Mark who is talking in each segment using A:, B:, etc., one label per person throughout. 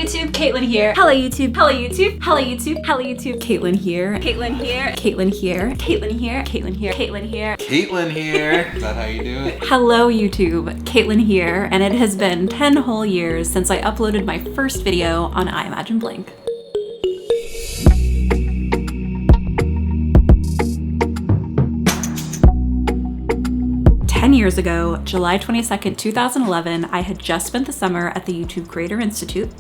A: YouTube, Caitlin here. Hello YouTube, hello YouTube, hello YouTube, hello YouTube. Caitlin here, Caitlin here, Caitlin here, Caitlin here, Caitlin here, Caitlin here.
B: Caitlin here. Is that how you do it?
A: Hello YouTube, Caitlin here, and it has been 10 whole years since I uploaded my first video on iMagineBlink. 10 years ago, July 22nd, 2011, I had just spent the summer at the YouTube Creator Institute.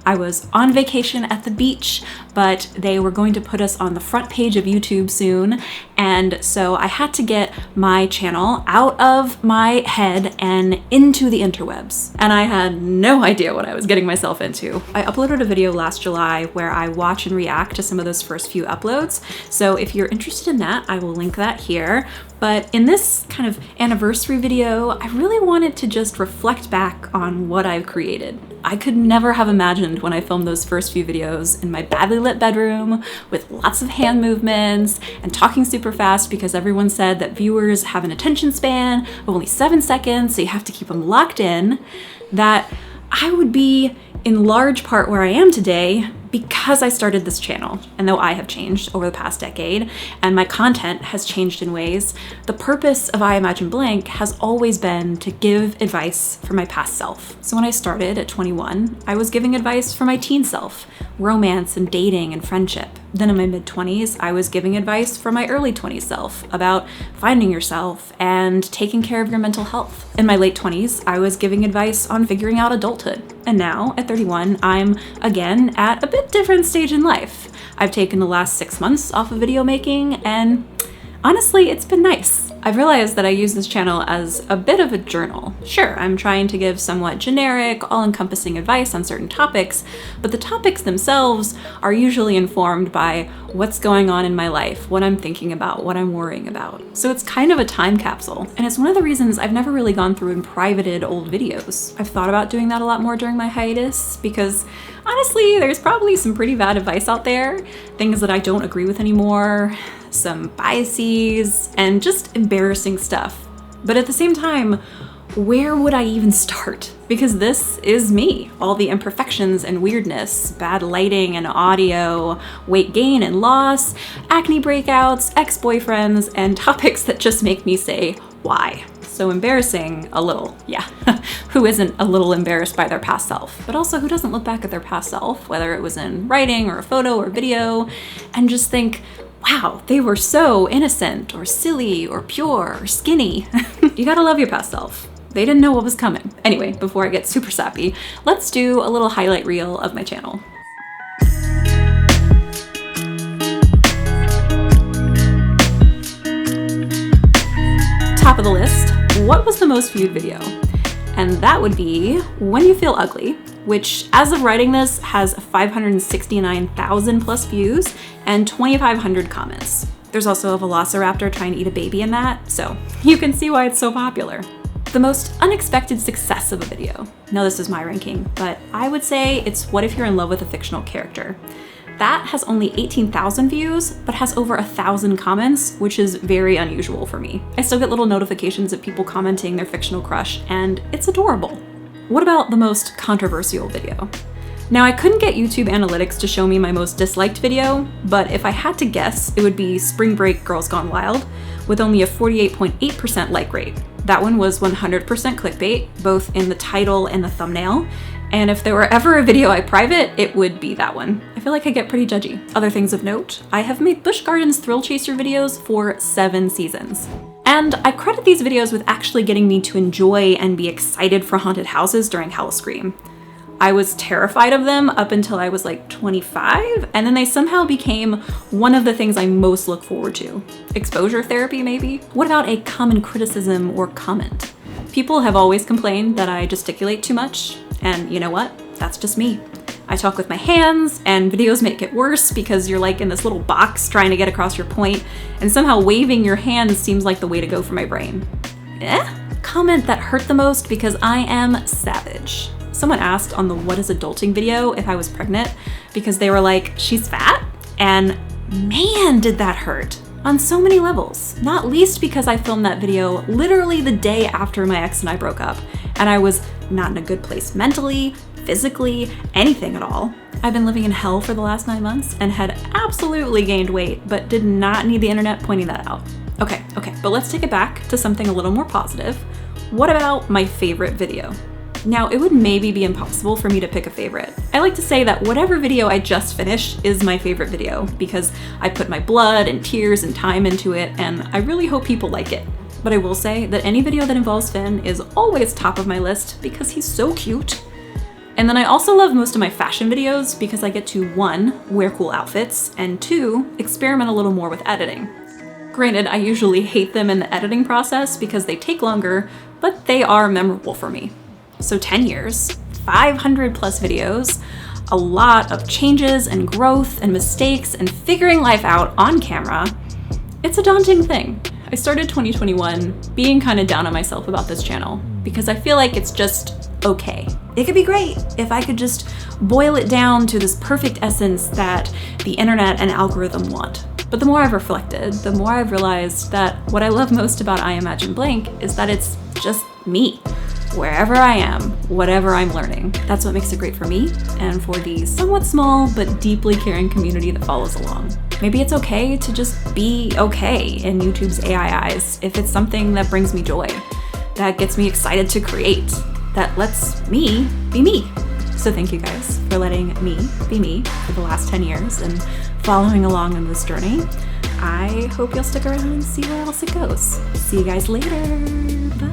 A: I was on vacation at the beach, but they were going to put us on the front page of YouTube soon, and so I had to get my channel out of my head and into the interwebs. And I had no idea what I was getting myself into. I uploaded a video last July where I watch and react to some of those first few uploads, so if you're interested in that, I will link that here. But in this kind of anniversary video, I really wanted to just reflect back on what I've created. I could never have imagined when I filmed those first few videos in my badly lit bedroom with lots of hand movements and talking super fast because everyone said that viewers have an attention span of only 7 seconds, so you have to keep them locked in, that I would be in large part where I am today because I started this channel. And though I have changed over the past decade and my content has changed in ways, the purpose of iMagineBlink has always been to give advice for my past self. So when I started at 21, I was giving advice for my teen self, romance and dating and friendship. Then in my mid-20s, I was giving advice for my early 20s self about finding yourself and taking care of your mental health. In my late 20s, I was giving advice on figuring out adulthood. And now, at 31, I'm again at a bit different stage in life. I've taken the last 6 months off of video making, and honestly, it's been nice. I've realized that I use this channel as a bit of a journal. Sure, I'm trying to give somewhat generic, all-encompassing advice on certain topics, but the topics themselves are usually informed by what's going on in my life, what I'm thinking about, what I'm worrying about. So it's kind of a time capsule, and it's one of the reasons I've never really gone through and privated old videos. I've thought about doing that a lot more during my hiatus because honestly, there's probably some pretty bad advice out there, things that I don't agree with anymore, some biases, and just embarrassing stuff. But at the same time, where would I even start? Because this is me. All the imperfections and weirdness, bad lighting and audio, weight gain and loss, acne breakouts, ex-boyfriends, and topics that just make me say, why? So embarrassing, a little, yeah. Who isn't a little embarrassed by their past self? But also, who doesn't look back at their past self, whether it was in writing or a photo or video, and just think, wow, they were so innocent or silly or pure or skinny. You gotta love your past self. They didn't know what was coming. Anyway, before I get super sappy, let's do a little highlight reel of my channel. Top of the list, what was the most viewed video? And that would be When You Feel Ugly, which as of writing this has 569,000 plus views and 2,500 comments. There's also a velociraptor trying to eat a baby in that, so you can see why it's so popular. The most unexpected success of a video. Now this is my ranking, but I would say it's What If You're in Love with a Fictional Character. That has only 18,000 views, but has over 1,000 comments, which is very unusual for me. I still get little notifications of people commenting their fictional crush, and it's adorable. What about the most controversial video? Now, I couldn't get YouTube Analytics to show me my most disliked video, but if I had to guess, it would be Spring Break Girls Gone Wild, with only a 48.8% like rate. That one was 100% clickbait, both in the title and the thumbnail. And if there were ever a video I private, it would be that one. I feel like I get pretty judgy. Other things of note, I have made Busch Gardens Thrill Chaser videos for 7 seasons. And I credit these videos with actually getting me to enjoy and be excited for haunted houses during Howl-O-Scream. I was terrified of them up until I was like 25, and then they somehow became one of the things I most look forward to. Exposure therapy, maybe? What about a common criticism or comment? People have always complained that I gesticulate too much, and you know what? That's just me. I talk with my hands, and videos make it worse because you're like in this little box trying to get across your point, and somehow waving your hands seems like the way to go for my brain. Comment that hurt the most because I am savage. Someone asked on the What is Adulting video if I was pregnant because they were like, she's fat? And man, did that hurt. On so many levels, not least because I filmed that video literally the day after my ex and I broke up, and I was not in a good place mentally, physically, anything at all. I've been living in hell for the last 9 months and had absolutely gained weight, but did not need the internet pointing that out. Okay, but let's take it back to something a little more positive. What about my favorite video? Now, it would maybe be impossible for me to pick a favorite. I like to say that whatever video I just finished is my favorite video because I put my blood and tears and time into it, and I really hope people like it. But I will say that any video that involves Finn is always top of my list because he's so cute. And then I also love most of my fashion videos because I get to 1, wear cool outfits, and 2, experiment a little more with editing. Granted, I usually hate them in the editing process because they take longer, but they are memorable for me. So 10 years, 500 plus videos, a lot of changes and growth and mistakes and figuring life out on camera. It's a daunting thing. I started 2021 being kind of down on myself about this channel because I feel like it's just okay. It could be great if I could just boil it down to this perfect essence that the internet and algorithm want. But the more I've reflected, the more I've realized that what I love most about I Imagine Blank is that it's just me. Wherever I am, whatever I'm learning. That's what makes it great for me and for the somewhat small but deeply caring community that follows along. Maybe it's okay to just be okay in YouTube's AI eyes if it's something that brings me joy, that gets me excited to create, that lets me be me. So thank you guys for letting me be me for the last 10 years and following along on this journey. I hope you'll stick around and see where else it goes. See you guys later. Bye.